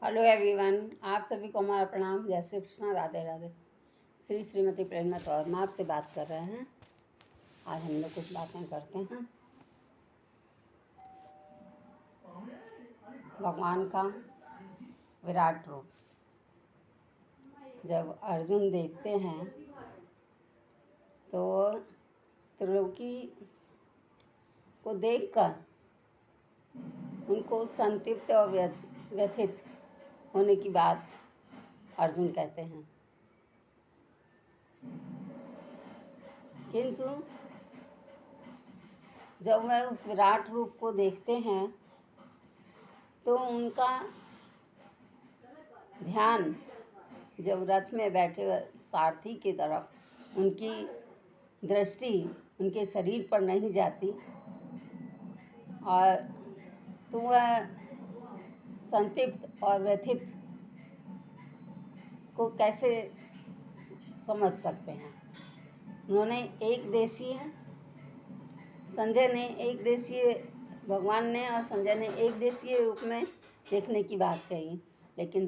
Hello everyone, आप सभी को हमारा प्रणाम। जय श्री कृष्णा, राधे राधे। श्री श्रीमती प्रेरणा तौर में आपसे बात कर रहे हैं। आज हम लोग कुछ बातें करते हैं भगवान का विराट रूप। जब अर्जुन देखते हैं तो त्रिलोकी को देखकर उनको संतृप्त और व्यथित होने की बात अर्जुन कहते हैं, किंतु जब वह उस विराट रूप को देखते हैं तो उनका ध्यान जब रथ में बैठे हुए सारथी की तरफ उनकी दृष्टि उनके शरीर पर नहीं जाती, और तो वह संतृप्त और व्यथित को कैसे समझ सकते हैं। उन्होंने भगवान ने और संजय ने एक देशीय रूप में देखने की बात कही, लेकिन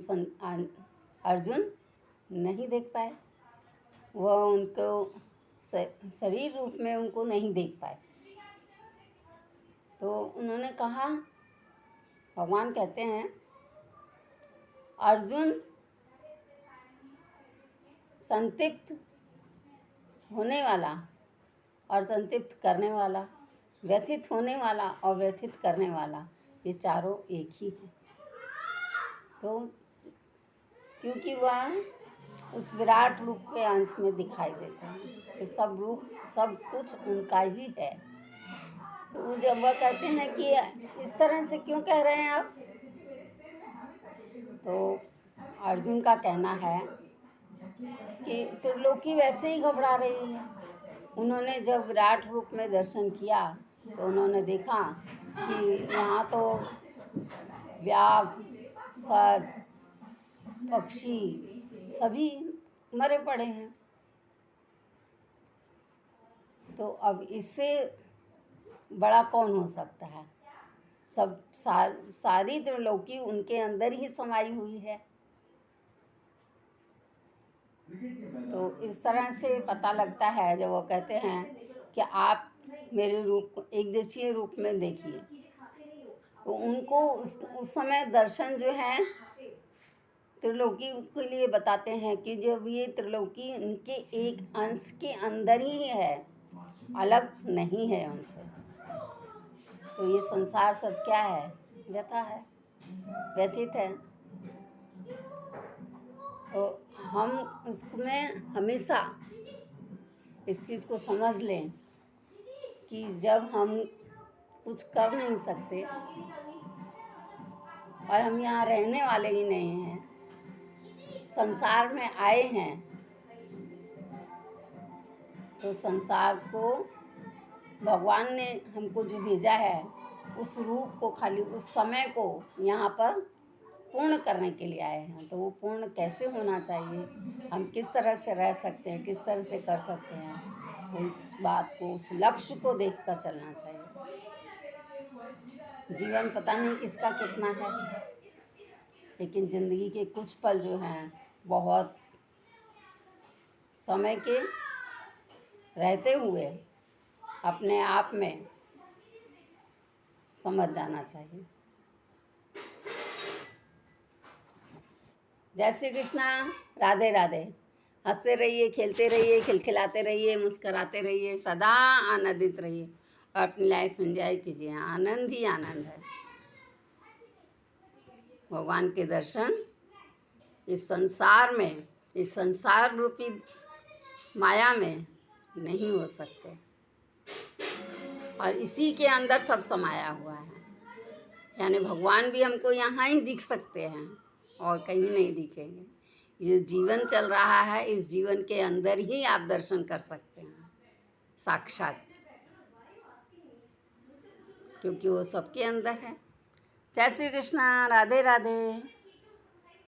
अर्जुन नहीं देख पाए। वह उनको शरीर रूप में उनको नहीं देख पाए। तो उन्होंने कहा, भगवान कहते हैं, अर्जुन संतृप्त होने वाला और संतृप्त करने वाला, व्यथित होने वाला और व्यथित करने वाला, ये चारों एक ही हैं। तो क्योंकि वह उस विराट रूप के अंश में दिखाई देते हैं, तो सब कुछ उनका ही है। तो जब वह कहते हैं कि इस तरह से क्यों कह रहे हैं आप, तो अर्जुन का कहना है कि त्रिलोकी वैसे ही घबरा रही है। उन्होंने जब विराट रूप में दर्शन किया तो उन्होंने देखा कि यहाँ तो व्याघ, सर्प, पक्षी सभी मरे पड़े हैं। तो अब इससे बड़ा कौन हो सकता है। सारी त्रिलोकी उनके अंदर ही समाई हुई है। तो इस तरह से पता लगता है, जब वो कहते हैं कि आप मेरे रूप को एक देशीय रूप में देखिए, तो उनको उस समय दर्शन जो है त्रिलोकी के लिए बताते हैं कि जब ये त्रिलोकी उनके एक अंश के अंदर ही है, अलग नहीं है उनसे। तो ये संसार सब क्या है, व्यथा है, व्यथित है। तो हम उसमें हमेशा इस चीज़ को समझ लें कि जब हम कुछ कर नहीं सकते और हम यहाँ रहने वाले ही नहीं हैं, संसार में आए हैं, तो संसार को भगवान ने हमको जो भेजा है, उस रूप को, खाली उस समय को यहाँ पर पूर्ण करने के लिए आए हैं। तो वो पूर्ण कैसे होना चाहिए, हम किस तरह से रह सकते हैं, किस तरह से कर सकते हैं, उस बात को, उस लक्ष्य को देखकर चलना चाहिए। जीवन पता नहीं किसका कितना है, लेकिन ज़िंदगी के कुछ पल जो हैं बहुत समय के रहते हुए अपने आप में समझ जाना चाहिए। जय श्री कृष्णा, राधे राधे। हंसते रहिए, खेलते रहिए, खिलखिलाते रहिए, मुस्कराते रहिए, सदा आनंदित रहिए और अपनी लाइफ एंजॉय कीजिए। आनंद ही आनंद है। भगवान के दर्शन इस संसार में, इस संसार रूपी माया में नहीं हो सकते, और इसी के अंदर सब समाया हुआ है। यानी भगवान भी हमको यहाँ ही दिख सकते हैं और कहीं नहीं दिखेंगे। ये जीवन चल रहा है, इस जीवन के अंदर ही आप दर्शन कर सकते हैं साक्षात, क्योंकि वो सबके अंदर है। जय श्री कृष्णा, राधे राधे।